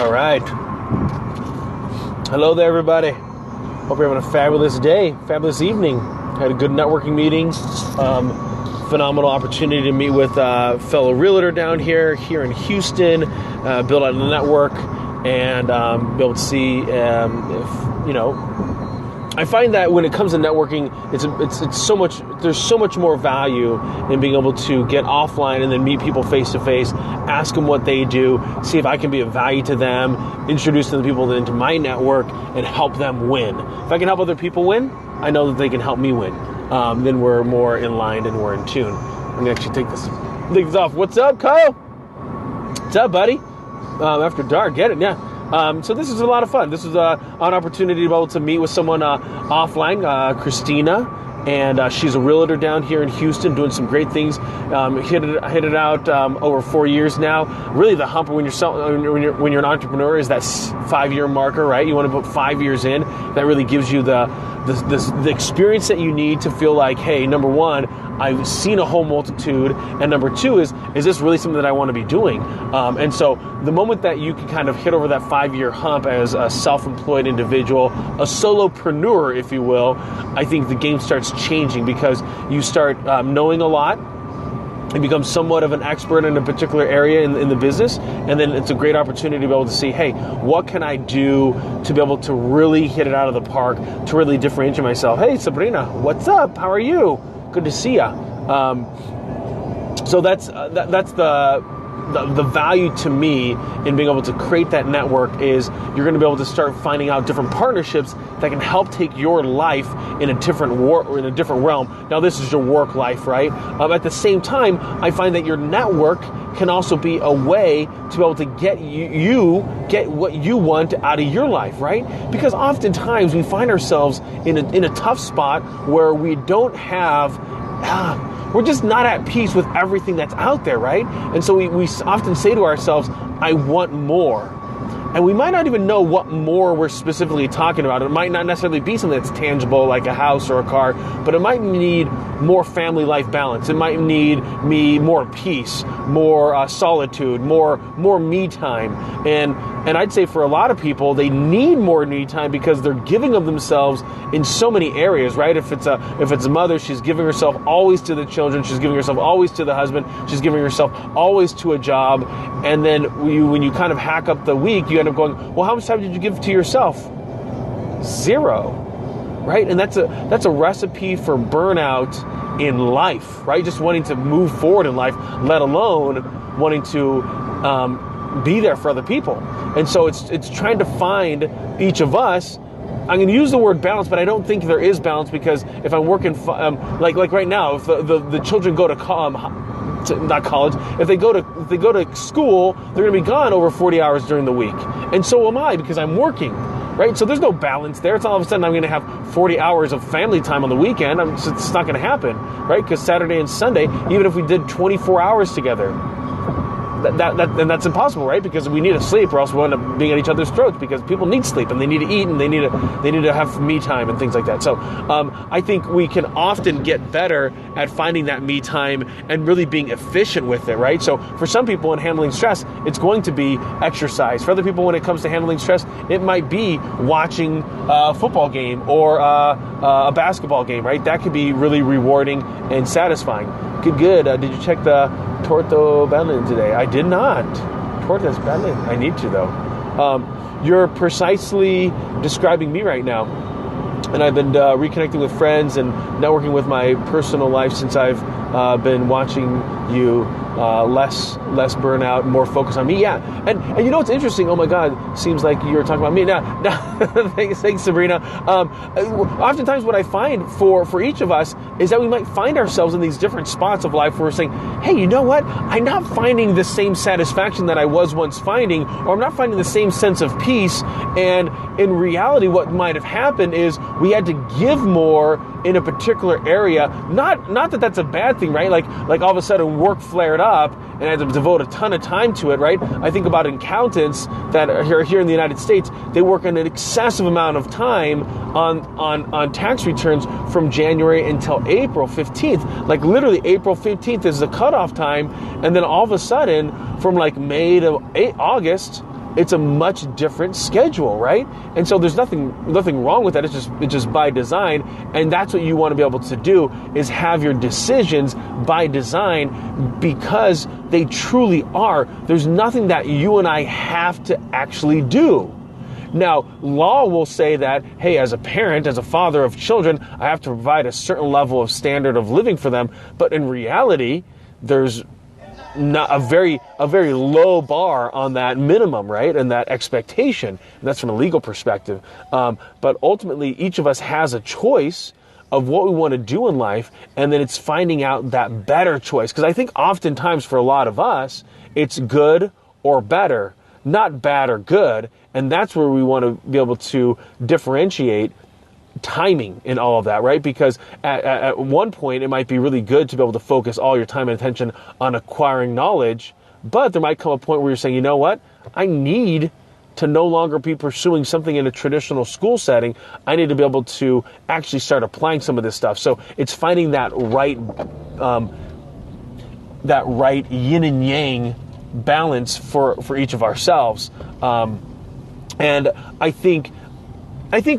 All right. Hello there, everybody. Hope you're having a fabulous day, fabulous evening. Had a good networking meeting. Phenomenal opportunity to meet with a fellow realtor down here in Houston, build out the network, and be able to see if, you know, I find that when it comes to networking, it's so much. There's so much more value in being able to get offline and then meet people face to face, ask them what they do, see if I can be of value to them, introduce them to people into my network, and help them win. If I can help other people win, I know that they can help me win. Then we're more in line and we're in tune. I'm gonna actually take this off. What's up, Kyle? What's up, buddy? After dark, get it? Yeah. So this is a lot of fun. This is an opportunity to be able to meet with someone offline, Christina, and she's a realtor down here in Houston, doing some great things. Hit it out over 4 years now. Really, the hump when you're an entrepreneur is that 5-year marker, right? You want to put 5 years in. That really gives you the experience that you need to feel like, hey, number one, I've seen a whole multitude, and number two is this really something that I want to be doing? And so the moment that you can kind of hit over that 5-year hump as a self-employed individual, a solopreneur, if you will, I think the game starts changing because you start knowing a lot. You become somewhat of an expert in a particular area in the business, and then it's a great opportunity to be able to see, hey, what can I do to be able to really hit it out of the park, to really differentiate myself? Hey, Sabrina, what's up? How are you? Good to see ya. So that's the value to me in being able to create that network is you're going to be able to start finding out different partnerships that can help take your life in a different realm. Now, this is your work life, right? At the same time, I find that your network can also be a way to be able to get get what you want out of your life, right? Because oftentimes we find ourselves in a tough spot where we don't have we're just not at peace with everything that's out there, right? And so we often say to ourselves, I want more. And we might not even know what more we're specifically talking about. It might not necessarily be something that's tangible like a house or a car, but it might need more family life balance. It might need more peace, more solitude, more me time. And I'd say for a lot of people, they need more me time because they're giving of themselves in so many areas, right? If it's a mother, she's giving herself always to the children. She's giving herself always to the husband. She's giving herself always to a job. And then when you kind of hack up the week, you end up going, well, how much time did you give to yourself? 0, right? And that's a recipe for burnout in life, right? Just wanting to move forward in life, let alone wanting to be there for other people. And so it's trying to find each of us. I'm going to use the word balance, but I don't think there is balance because if I'm working, like right now, if the children go to not college, if they go to school, they're going to be gone over 40 hours during the week, and so am I because I'm working, right? So there's no balance there. It's all of a sudden I'm going to have 40 hours of family time on the weekend. It's not going to happen, right? Because Saturday and Sunday, even if we did 24 hours together, and that's impossible, right? Because we need to sleep, or else we'll end up being at each other's throats. Because people need sleep, and they need to eat, and they need to have me time and things like that. So I think we can often get better at finding that me time and really being efficient with it, right? So for some people in handling stress, it's going to be exercise. For other people, when it comes to handling stress, it might be watching a football game or a basketball game, right? That could be really rewarding and satisfying. Good. Did you check the Torto Berlin today? I did not. Torto's Berlin. I need to, though. You're precisely describing me right now. And I've been reconnecting with friends and networking with my personal life since I've been watching you. Less burnout, more focus on me. Yeah, and you know what's interesting? Oh my God, seems like you're talking about me now. Thanks, Sabrina. Oftentimes, what I find for each of us is that we might find ourselves in these different spots of life where we're saying, hey, you know what? I'm not finding the same satisfaction that I was once finding, or I'm not finding the same sense of peace. And in reality, what might have happened is we had to give more in a particular area. Not that that's a bad thing, right? Like all of a sudden work flared up and I had to devote a ton of time to it, right? I think about accountants that are here in the United States. They work an excessive amount of time on tax returns from January until April 15th. Like literally April 15th is the cutoff time, and then all of a sudden from like May to August, it's a much different schedule, right? And so there's nothing wrong with that. It's just by design, and that's what you want to be able to do, is have your decisions by design, because they truly are. There's nothing that you and I have to actually do. Now, law will say that, hey, as a parent, as a father of children, I have to provide a certain level of standard of living for them. But in reality, there's not a very low bar on that minimum, right? And that expectation. And that's from a legal perspective. But ultimately, each of us has a choice of what we want to do in life, and then it's finding out that better choice. Because I think oftentimes for a lot of us, it's good or better, not bad or good. And that's where we want to be able to differentiate timing in all of that, right? Because at one point, it might be really good to be able to focus all your time and attention on acquiring knowledge, but there might come a point where you're saying, you know what? I need to no longer be pursuing something in a traditional school setting. I need to be able to actually start applying some of this stuff. So it's finding that right yin and yang balance for each of ourselves. And I think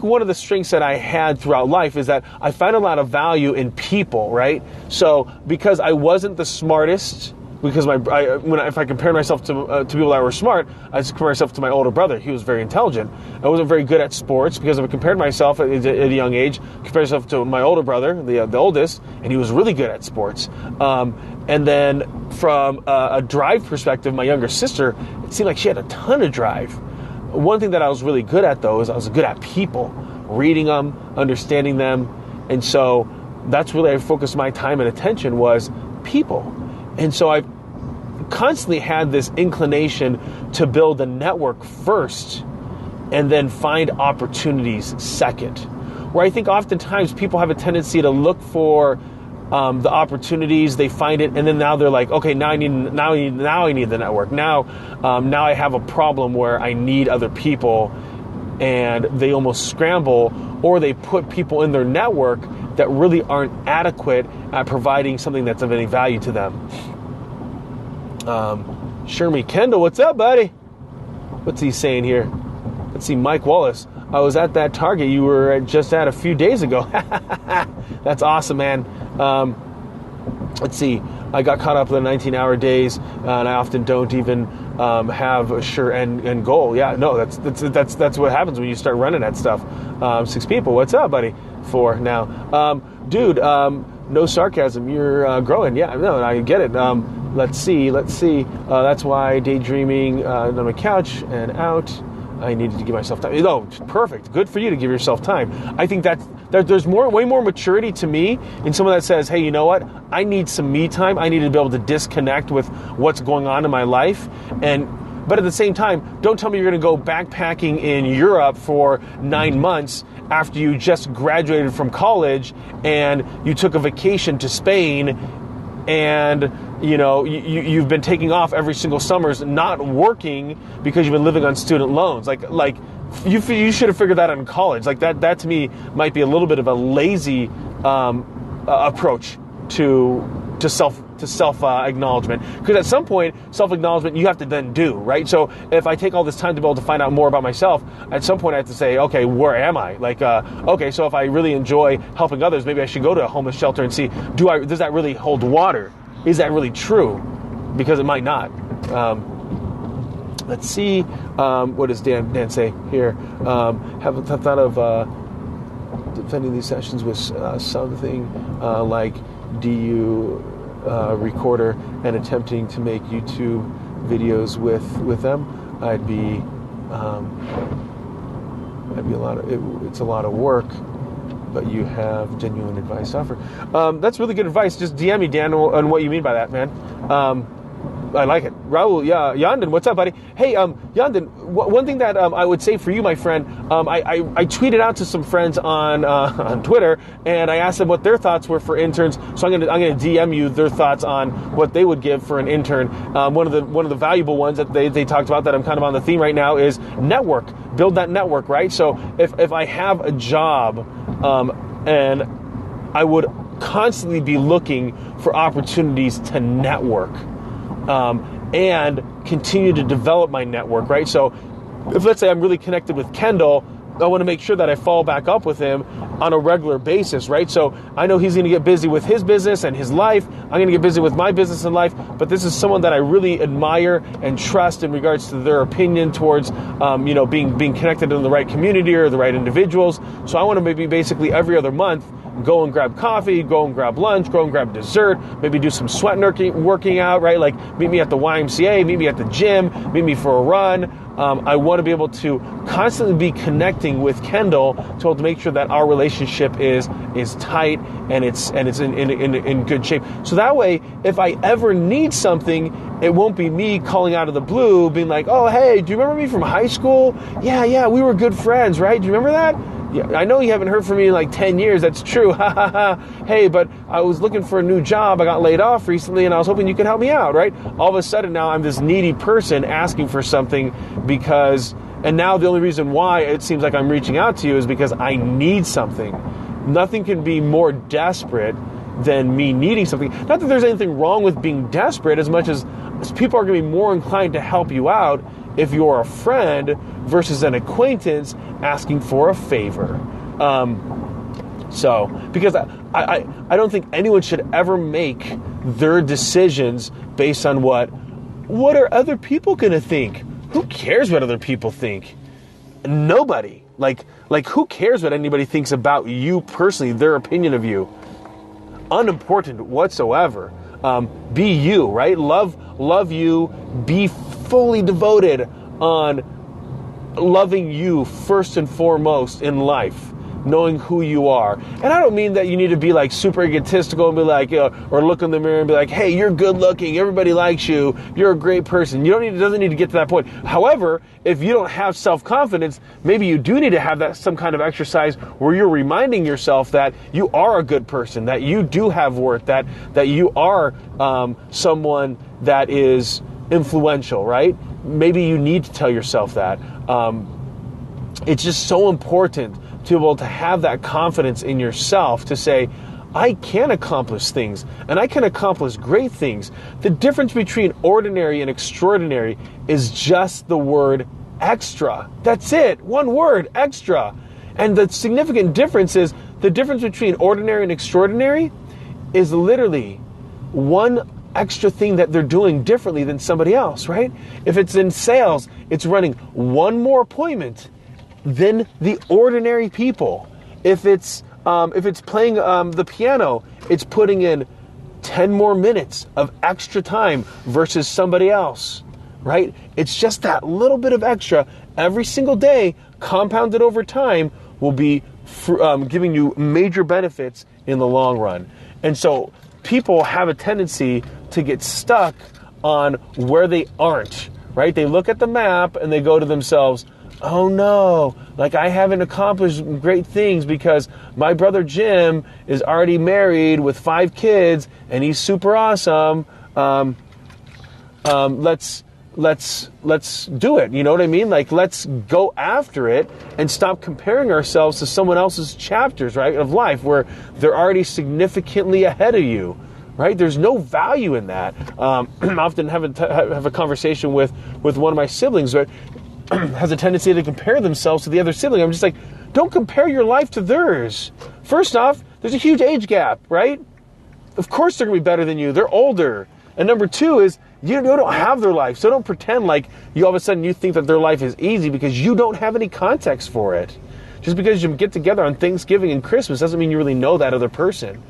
one of the strengths that I had throughout life is that I find a lot of value in people, right? So because I wasn't the smartest, because if I compared myself to people that were smart, I compared myself to my older brother. He was very intelligent. I wasn't very good at sports because I compared myself at a young age, compared myself to my older brother, the oldest, and he was really good at sports. And then from a drive perspective, my younger sister, it seemed like she had a ton of drive. One thing that I was really good at, though, is I was good at people, reading them, understanding them. And so that's really, I focused my time and attention was people. And so I've constantly had this inclination to build a network first and then find opportunities second. Where I think oftentimes people have a tendency to look for the opportunities, they find it, and then now they're like, okay, now I need the network. Now I have a problem where I need other people, and they almost scramble, or they put people in their network that really aren't adequate at providing something that's of any value to them. Sherman Kendall, what's up, buddy? What's he saying here? Let's see, Mike Wallace. I was at that Target you were just at a few days ago. That's awesome, man. Let's see. I got caught up in the 19-hour days, and I often don't even have a sure end goal. Yeah, no, that's what happens when you start running that stuff. 6 people. What's up, buddy? 4 now. Dude, no sarcasm. You're growing. Yeah, no, I get it. Let's see. That's why daydreaming on my couch and out. I needed to give myself time. Oh, perfect. Good for you to give yourself time. I think that there's way more maturity to me in someone that says, hey, you know what? I need some me time. I need to be able to disconnect with what's going on in my life. But at the same time, don't tell me you're going to go backpacking in Europe for 9 months after you just graduated from college and you took a vacation to Spain, and you've been taking off every single summers, not working because you've been living on student loans. Like you should have figured that out in college. Like that to me might be a little bit of a lazy approach to self acknowledgement. Because at some point, self acknowledgement you have to then do, right? So if I take all this time to be able to find out more about myself, at some point I have to say, okay, where am I? Like, okay, so if I really enjoy helping others, maybe I should go to a homeless shelter and see, does that really hold water? Is that really true? Because it might not. Let's see. What does Dan say here? Have thought of defending these sessions with something like DU recorder and attempting to make YouTube videos with them. I'd be it's a lot of work, but you have genuine advice to offer. That's really good advice. Just DM me, Dan, on what you mean by that, man. I like it. Raul, yeah, Yandon, what's up, buddy? Hey, Yandon, one thing that I would say for you, my friend, I tweeted out to some friends on Twitter, and I asked them what their thoughts were for interns. So I'm gonna DM you their thoughts on what they would give for an intern. One of the valuable ones that they talked about that I'm kind of on the theme right now is network. Build that network, right? So if I have a job, and I would constantly be looking for opportunities to network. and continue to develop my network, right? So if, let's say, I'm really connected with Kendall, I want to make sure that I follow back up with him on a regular basis, right? So I know he's going to get busy with his business and his life. I'm going to get busy with my business and life, but this is someone that I really admire and trust in regards to their opinion towards, being connected in the right community or the right individuals. So I want to maybe basically every other month go and grab coffee, go and grab lunch, go and grab dessert, maybe do some sweat working out, right? Like meet me at the YMCA, meet me at the gym, meet me for a run. I want to be able to constantly be connecting with Kendall to make sure that our relationship is tight and it's in good shape. So that way, if I ever need something, it won't be me calling out of the blue, being like, "Oh, hey, do you remember me from high school? Yeah, we were good friends, right? Do you remember that? Yeah, I know you haven't heard from me in like 10 years. That's true. Ha ha ha. Hey, but I was looking for a new job. I got laid off recently and I was hoping you could help me out, right?" All of a sudden now I'm this needy person asking for something and now the only reason why it seems like I'm reaching out to you is because I need something. Nothing can be more desperate than me needing something. Not that there's anything wrong with being desperate as much as people are going to be more inclined to help you out if you're a friend versus an acquaintance asking for a favor. Because I don't think anyone should ever make their decisions based on what are other people going to think? Who cares what other people think? Nobody. Like who cares what anybody thinks about you personally, their opinion of you? Unimportant whatsoever. Be you, right? Love you. Be fully devoted on loving you first and foremost in life, knowing who you are. And I don't mean that you need to be like super egotistical and be like, or look in the mirror and be like, "Hey, you're good looking, everybody likes you, you're a great person." It doesn't need to get to that point. However, if you don't have self-confidence, maybe you do need to have some kind of exercise where you're reminding yourself that you are a good person, that you do have worth, that you are someone that is influential, right? Maybe you need to tell yourself that. It's just so important to be able to have that confidence in yourself to say, "I can accomplish things, and I can accomplish great things." The difference between ordinary and extraordinary is just the word extra. That's it. One word, extra. And the significant difference is the difference between ordinary and extraordinary is literally one extra thing that they're doing differently than somebody else, right? If it's in sales, it's running one more appointment than the ordinary people. If it's playing the piano, it's putting in 10 more minutes of extra time versus somebody else, right? It's just that little bit of extra every single day, compounded over time, will be giving you major benefits in the long run. And so people have a tendency to get stuck on where they aren't, right? They look at the map and they go to themselves, "Oh no, like I haven't accomplished great things because my brother Jim is already married with 5 kids and he's super awesome. Let's do it." You know what I mean? Like, let's go after it and stop comparing ourselves to someone else's chapters, right, of life where they're already significantly ahead of you, right? There's no value in that. I often have a conversation with one of my siblings that has a tendency to compare themselves to the other sibling. I'm just like, don't compare your life to theirs. First off, there's a huge age gap, right? Of course they're going to be better than you. They're older. And number two is, you don't have their life. So don't pretend like all of a sudden you think that their life is easy because you don't have any context for it. Just because you get together on Thanksgiving and Christmas doesn't mean you really know that other person.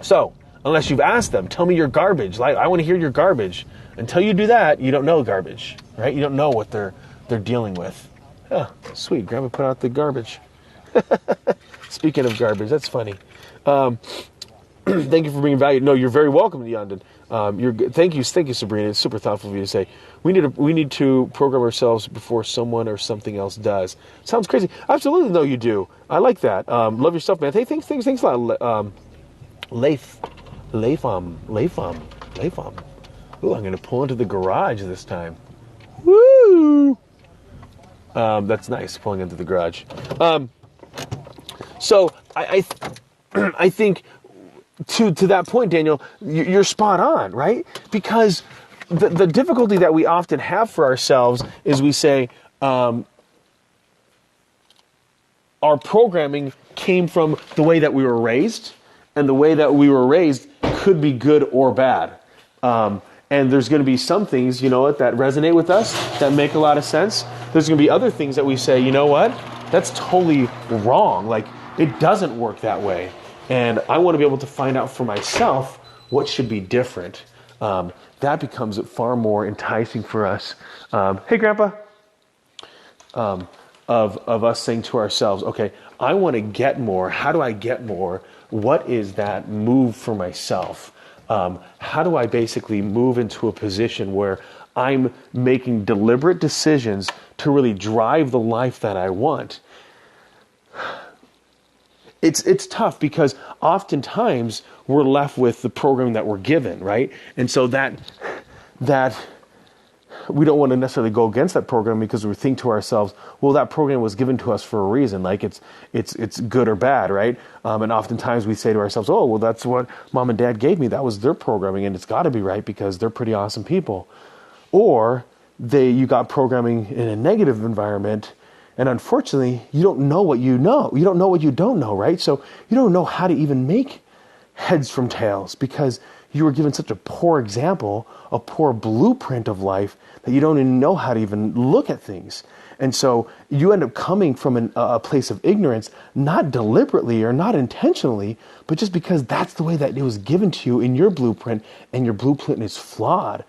So unless you've asked them, tell me your garbage. Like, I want to hear your garbage. Until you do that, you don't know garbage, right? You don't know what they're dealing with. Oh, sweet. Grandma put out the garbage. Speaking of garbage, that's funny. Thank you for bringing value. No, you're very welcome, Yandon. You're good. Thank you, Sabrina. It's super thoughtful of you to say. We need to program ourselves before someone or something else does. Sounds crazy. Absolutely, no, you do. I like that. Love yourself, man. Hey, thanks a lot. Leifam. Ooh, I'm going to pull into the garage this time. Woo! That's nice, pulling into the garage. So I think to that point, Daniel, you're spot on, right? Because the difficulty that we often have for ourselves is we say, our programming came from the way that we were raised, and the way that we were raised could be good or bad. And there's going to be some things, you know what, that resonate with us, that make a lot of sense. There's going to be other things that we say, you know what, that's totally wrong. Like, it doesn't work that way. And I want to be able to find out for myself what should be different. That becomes far more enticing for us. Hey, Grandpa. Of us saying to ourselves, okay, I want to get more. How do I get more? What is that move for myself? How do I basically move into a position where I'm making deliberate decisions to really drive the life that I want? It's tough because oftentimes we're left with the program that we're given, right? And so that we don't want to necessarily go against that program because we think to ourselves, well, that program was given to us for a reason. Like it's good or bad, right? And oftentimes we say to ourselves, oh, well, that's what mom and dad gave me. That was their programming, and it's got to be right because they're pretty awesome people. Or you got programming in a negative environment, and unfortunately, you don't know what you know. You don't know what you don't know, right? So you don't know how to even make heads from tails because you were given such a poor example, a poor blueprint of life that you don't even know how to even look at things. And so you end up coming from a place of ignorance, not deliberately or not intentionally, but just because that's the way that it was given to you in your blueprint, and your blueprint is flawed.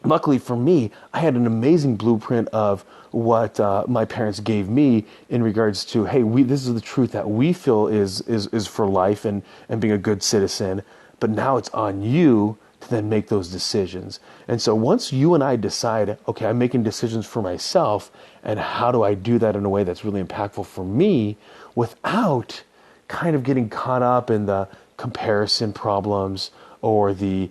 Luckily for me, I had an amazing blueprint of what my parents gave me in regards to, hey, this is the truth that we feel is for life and being a good citizen. But now it's on you to then make those decisions. And so once you and I decide, okay, I'm making decisions for myself, and how do I do that in a way that's really impactful for me without kind of getting caught up in the comparison problems or the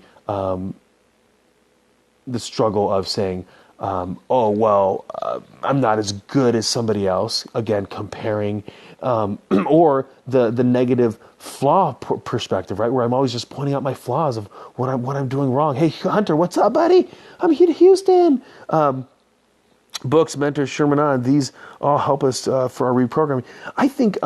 struggle of saying, I'm not as good as somebody else. Again, comparing, or the negative flaw perspective, right? Where I'm always just pointing out my flaws of what I'm doing wrong. Hey, Hunter, what's up, buddy? I'm here to Houston. Books, mentors, Sherman On, these all help us for our reprogramming. I think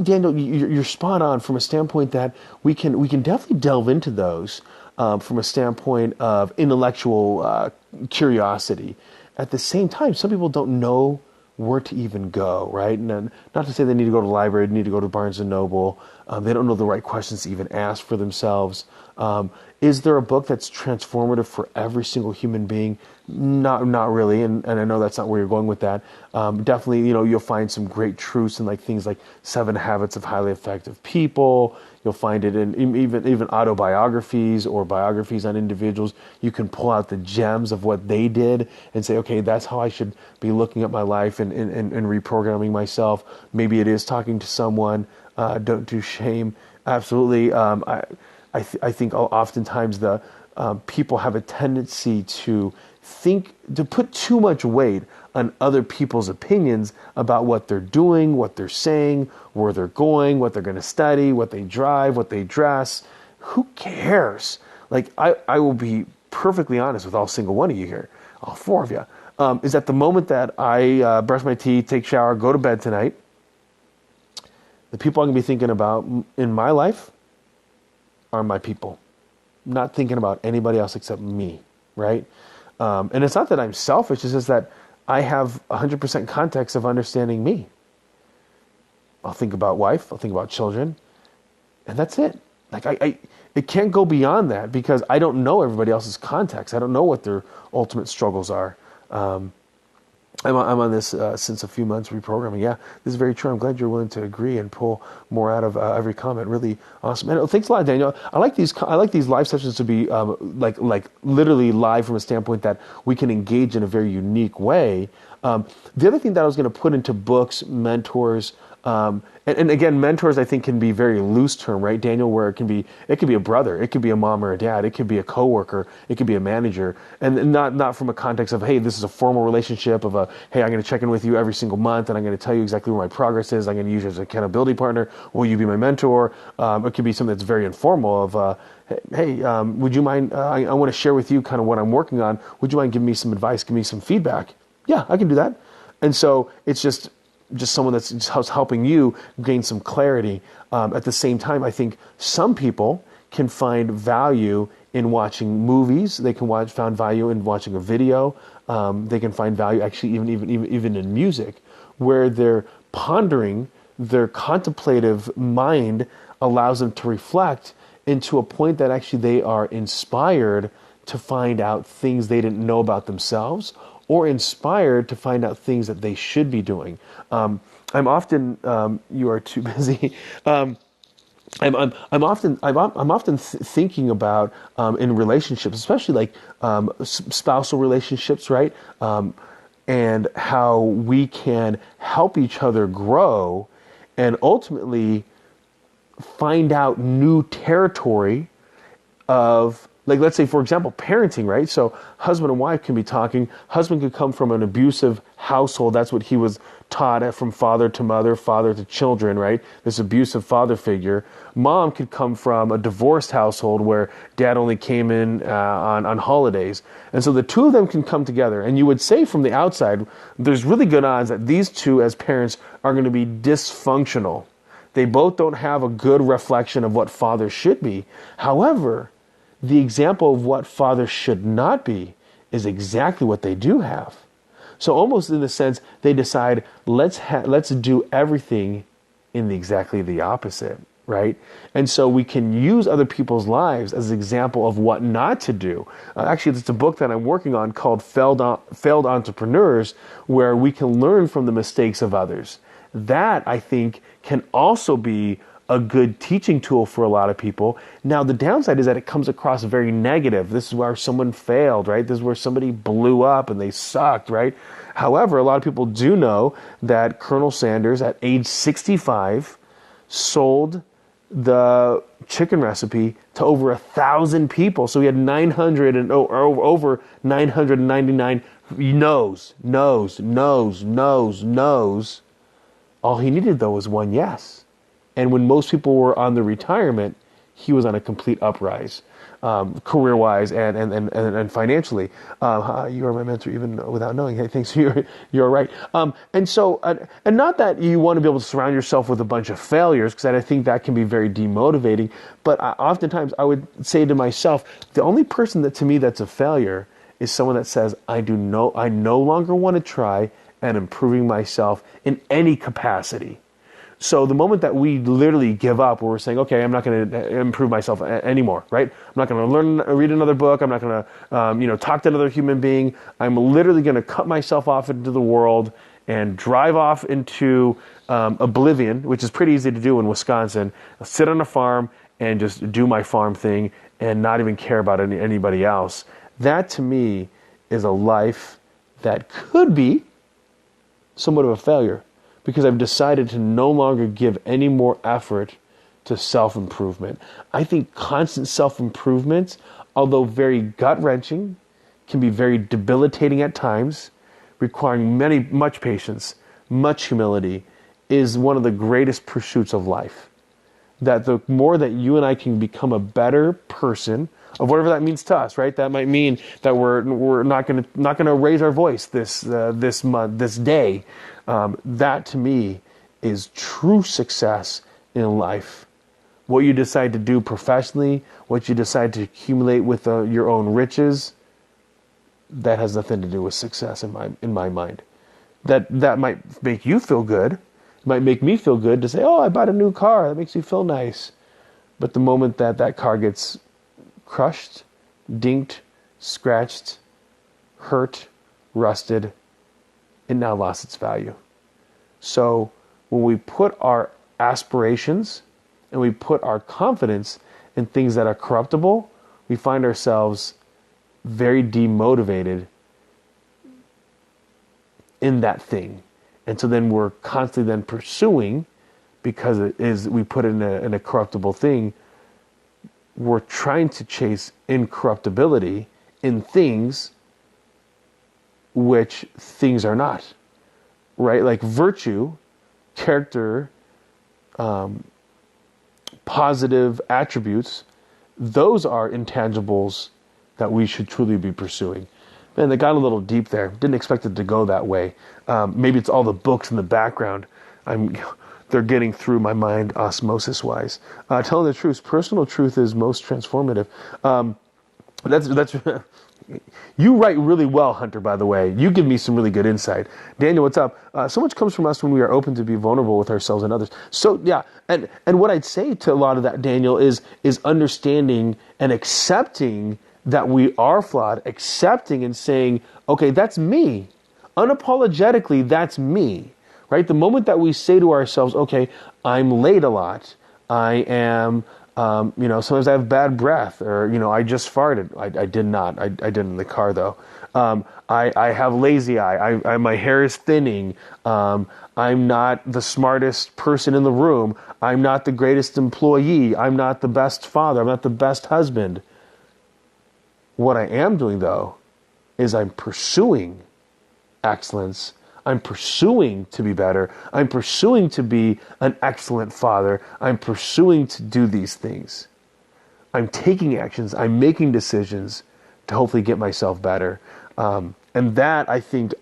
Daniel, you're spot on from a standpoint that we can definitely delve into those. From a standpoint of intellectual curiosity. At the same time, some people don't know where to even go, right? And not to say they need to go to the library, they need to go to Barnes & Noble. They don't know the right questions to even ask for themselves. Is there a book that's transformative for every single human being? Not really, and I know that's not where you're going with that. Definitely, you'll find some great truths in like things like 7 Habits of Highly Effective People. You'll find it in even autobiographies or biographies on individuals. You can pull out the gems of what they did and say, okay, that's how I should be looking at my life and reprogramming myself. Maybe it is talking to someone. Don't do shame. Absolutely. I think oftentimes the people have a tendency to put too much weight on other people's opinions about what they're doing, what they're saying, where they're going, what they're going to study, what they drive, what they dress. Who cares? Like, I will be perfectly honest with all single one of you here, all 4 of you, is that the moment that I brush my teeth, take a shower, go to bed tonight, the people I'm going to be thinking about in my life are my people. Not thinking about anybody else except me, right? And it's not that I'm selfish, it's just that I have 100% context of understanding me. I'll think about wife, I'll think about children, and that's it. Like it can't go beyond that because I don't know everybody else's context. I don't know what their ultimate struggles are. I'm on this since a few months reprogramming. Yeah, this is very true. I'm glad you're willing to agree and pull more out of every comment. Really awesome. And thanks a lot, Daniel. I like these live sessions to be like literally live from a standpoint that we can engage in a very unique way. The other thing that I was going to put into books, mentors, And again, mentors, I think, can be very loose term, right, Daniel, where it could be a brother, it could be a mom or a dad, it could be a coworker, it could be a manager, and not from a context of, hey, this is a formal relationship of hey, I'm going to check in with you every single month, and I'm going to tell you exactly where my progress is. I'm going to use you as an accountability partner. Will you be my mentor? It could be something that's very informal of, hey, would you mind, I want to share with you kind of what I'm working on. Would you mind giving me some advice, give me some feedback? Yeah, I can do that. And so it's just someone that's just helping you gain some clarity. At the same time, I think some people can find value in watching movies. They can find value in watching a video. They can find value actually even in music, where they're pondering. Their contemplative mind allows them to reflect into a point that actually they are inspired to find out things they didn't know about themselves, or inspired to find out things that they should be doing. I'm often, you are too busy. I'm often thinking about in relationships, especially like spousal relationships, right? And how we can help each other grow, and ultimately find out new territory of, like, let's say, for example, parenting, right? So husband and wife can be talking. Husband could come from an abusive household. That's what he was taught from father to mother, father to children, right? This abusive father figure. Mom could come from a divorced household where dad only came in on holidays. And so the two of them can come together. And you would say from the outside, there's really good odds that these two as parents are going to be dysfunctional. They both don't have a good reflection of what father should be. However, the example of what father should not be is exactly what they do have. So almost in the sense, they decide, let's do everything in exactly the opposite, right? And so we can use other people's lives as an example of what not to do. Actually, it's a book that I'm working on called Failed Entrepreneurs, where we can learn from the mistakes of others. That, I think, can also be a good teaching tool for a lot of people. Now, the downside is that it comes across very negative. This is where someone failed, right? This is where somebody blew up and they sucked, right? However, a lot of people do know that Colonel Sanders, at age 65, sold the chicken recipe to over 1,000 people. So he had 900 and over 999 no's. All he needed, though, was one yes. And when most people were on the retirement, he was on a complete uprise, career-wise and financially. You are my mentor, even without knowing. Hey, thanks. You're right. And so, and not that you want to be able to surround yourself with a bunch of failures, because I think that can be very demotivating. But oftentimes, I would say to myself, the only person that to me that's a failure is someone that says, I no longer want to try and improving myself in any capacity. So the moment that we literally give up, where we're saying, okay, I'm not going to improve myself anymore, right? I'm not going to read another book. I'm not going to, talk to another human being. I'm literally going to cut myself off into the world and drive off into oblivion, which is pretty easy to do in Wisconsin. I'll sit on a farm and just do my farm thing and not even care about anybody else. That, to me, is a life that could be somewhat of a failure, because I've decided to no longer give any more effort to self-improvement. I think constant self-improvement, although very gut-wrenching, can be very debilitating at times, requiring much patience, much humility, is one of the greatest pursuits of life. That the more that you and I can become a better person, of whatever that means to us, right? That might mean that we're not going to raise our voice this month, this day. That, to me, is true success in life. What you decide to do professionally, what you decide to accumulate with your own riches, that has nothing to do with success in my mind. That might make you feel good. It might make me feel good to say, oh, I bought a new car. That makes me feel nice. But the moment that car gets crushed, dinked, scratched, hurt, rusted, it now lost its value. So when we put our aspirations and we put our confidence in things that are corruptible, we find ourselves very demotivated in that thing. And so then we're constantly then pursuing because we put it in a corruptible thing. We're trying to chase incorruptibility in things which things are not, right? Like virtue, character, positive attributes, those are intangibles that we should truly be pursuing. Man, they got a little deep there. Didn't expect it to go that way. Maybe it's all the books in the background. They're getting through my mind osmosis-wise. Telling the truth, personal truth is most transformative. That's you write really well, Hunter, by the way. You give me some really good insight. Daniel, what's up? So much comes from us when we are open to be vulnerable with ourselves and others. So, yeah, and what I'd say to a lot of that, Daniel, is understanding and accepting that we are flawed, accepting and saying, okay, that's me. Unapologetically, that's me, right? The moment that we say to ourselves, okay, I'm late a lot, I am... sometimes I have bad breath, or, I just farted. I did not. I did in the car, though. I have lazy eye. My hair is thinning. I'm not the smartest person in the room. I'm not the greatest employee. I'm not the best father. I'm not the best husband. What I am doing, though, is I'm pursuing excellence. I'm pursuing to be better. I'm pursuing to be an excellent father. I'm pursuing to do these things. I'm taking actions. I'm making decisions to hopefully get myself better. And that, I think,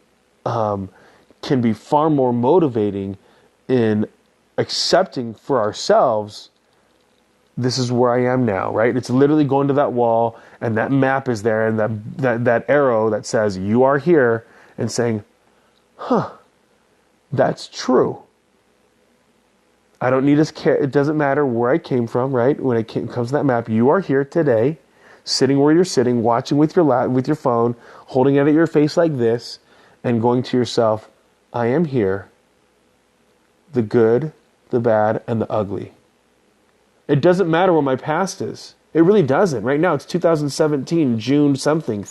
can be far more motivating in accepting for ourselves, this is where I am now, right? It's literally going to that wall, and that map is there, and that arrow that says, you are here, and saying, that's true. I don't need to care. It doesn't matter where I came from, right? When it comes to that map, you are here today, sitting where you're sitting, watching with your phone, holding it at your face like this, and going to yourself, I am here. The good, the bad, and the ugly. It doesn't matter what my past is. It really doesn't. Right now, it's 2017, June something,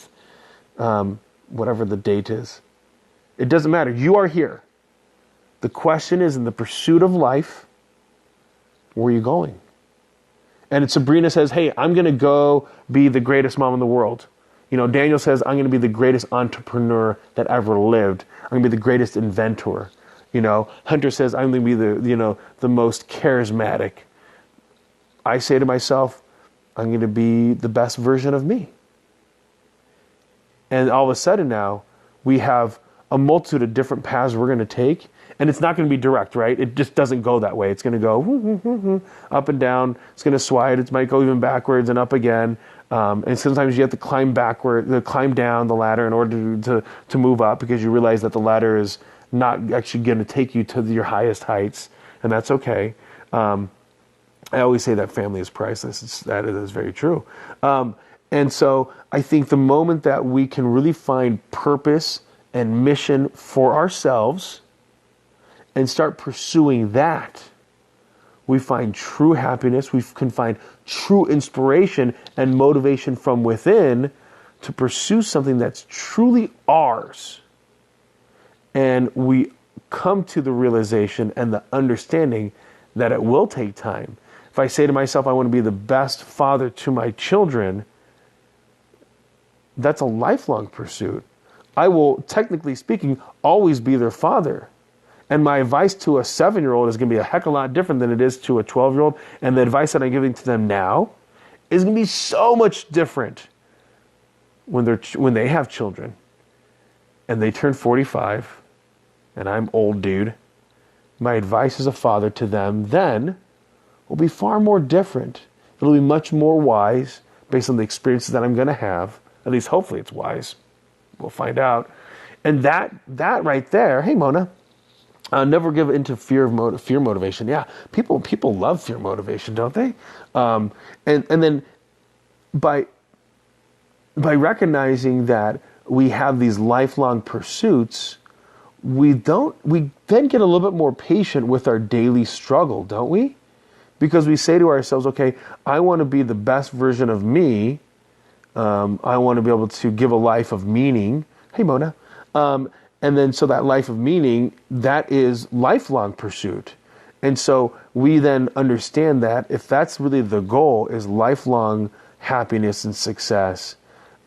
whatever the date is. It doesn't matter. You are here. The question is, in the pursuit of life, where are you going? And Sabrina says, hey, I'm going to go be the greatest mom in the world. Daniel says, I'm going to be the greatest entrepreneur that ever lived. I'm going to be the greatest inventor. Hunter says, I'm going to be the most charismatic. I say to myself, I'm going to be the best version of me. And all of a sudden now, we have a multitude of different paths we're going to take, and it's not going to be direct, right? It just doesn't go that way. It's going to go up and down. It's going to slide. It might go even backwards and up again. And sometimes you have to climb down the ladder in order to move up, because you realize that the ladder is not actually going to take you to your highest heights, and that's okay. I always say that family is priceless. That is very true. And so I think the moment that we can really find purpose and mission for ourselves and start pursuing that, we find true happiness. We can find true inspiration and motivation from within to pursue something that's truly ours. And we come to the realization and the understanding that it will take time. If I say to myself, I want to be the best father to my children, that's a lifelong pursuit. I will, technically speaking, always be their father. And my advice to a 7-year-old is going to be a heck of a lot different than it is to a 12-year-old. And the advice that I'm giving to them now is going to be so much different when they have children and they turn 45 and I'm old dude. My advice as a father to them then will be far more different. It'll be much more wise based on the experiences that I'm going to have. At least hopefully it's wise. We'll find out. And that right there, hey Mona, never give into fear motivation. Yeah, people love fear motivation, don't they? And then by recognizing that we have these lifelong pursuits, we then get a little bit more patient with our daily struggle, don't we? Because we say to ourselves, okay, I want to be the best version of me. I want to be able to give a life of meaning. Hey, Mona. And then so that life of meaning, that is lifelong pursuit. And so we then understand that if that's really the goal, is lifelong happiness and success,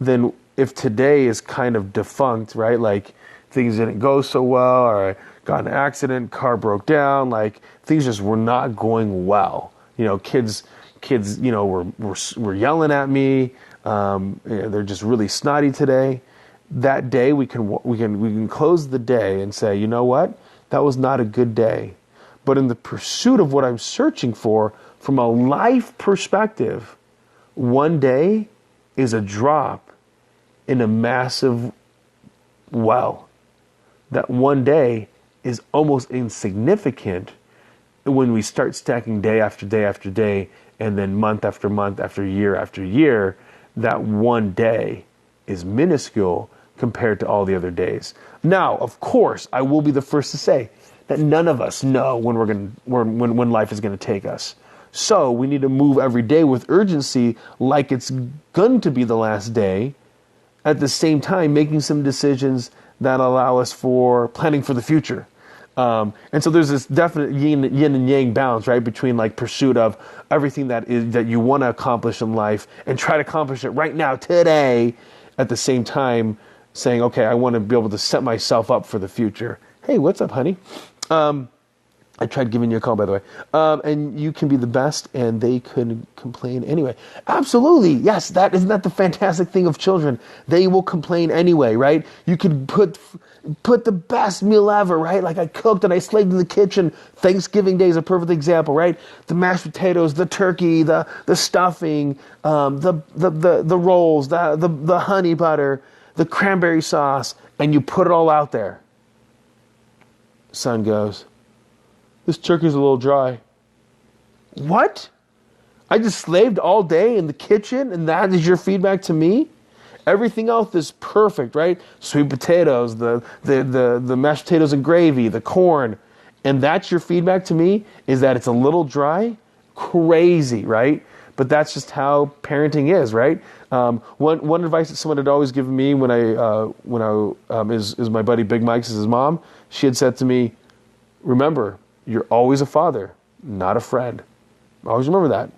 then if today is kind of defunct, right? Like things didn't go so well, or I got in an accident, car broke down, like things just were not going well. Kids, were yelling at me. They're just really snotty today. That day we can close the day and say, you know what? That was not a good day. But in the pursuit of what I'm searching for, from a life perspective, one day is a drop in a massive well. That one day is almost insignificant when we start stacking day after day after day, and then month after month after year, that one day is minuscule compared to all the other days. Now, of course, I will be the first to say that none of us know when life is going to take us. So we need to move every day with urgency, like it's going to be the last day. At the same time, making some decisions that allow us for planning for the future. And so there's this definite yin and yang balance, right, between like pursuit of everything that you want to accomplish in life and try to accomplish it right now, today, at the same time saying, okay, I want to be able to set myself up for the future. Hey, what's up, honey? I tried giving you a call, by the way. And you can be the best, and they couldn't complain anyway. Absolutely, yes. Isn't that the fantastic thing of children? They will complain anyway, right? You could put the best meal ever, right? Like I cooked and I slaved in the kitchen. Thanksgiving Day is a perfect example, right? The mashed potatoes, the turkey, the stuffing, the rolls, the honey butter, the cranberry sauce, and you put it all out there. Son goes, this turkey's a little dry. What? I just slaved all day in the kitchen, and that is your feedback to me? Everything else is perfect, right? Sweet potatoes, the mashed potatoes and gravy, the corn, and that's your feedback to me, is that it's a little dry? Crazy, right? But that's just how parenting is, right? One advice that someone had always given me when is my buddy Big Mike's, is his mom. She had said to me, remember, you're always a father, not a friend. Always remember that.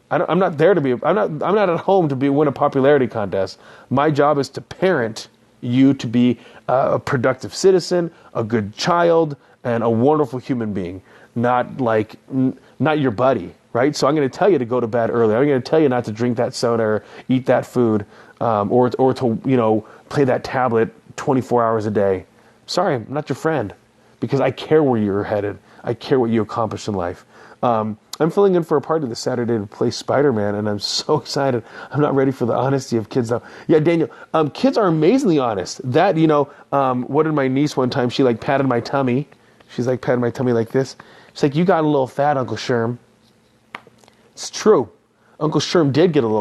I'm not there to be. I'm not at home to win a popularity contest. My job is to parent you to be a productive citizen, a good child, and a wonderful human being. Not your buddy, right? So I'm going to tell you to go to bed early. I'm going to tell you not to drink that soda or eat that food, or to play that tablet 24 hours a day. Sorry, I'm not your friend, because I care where you're headed. I care what you accomplish in life. I'm filling in for a party this Saturday to play Spider-Man, and I'm so excited. I'm not ready for the honesty of kids, though. Yeah, Daniel, kids are amazingly honest. What did my niece one time, she patted my tummy. She's patted my tummy like this. She's like, you got a little fat, Uncle Sherm. It's true. Uncle Sherm did get a little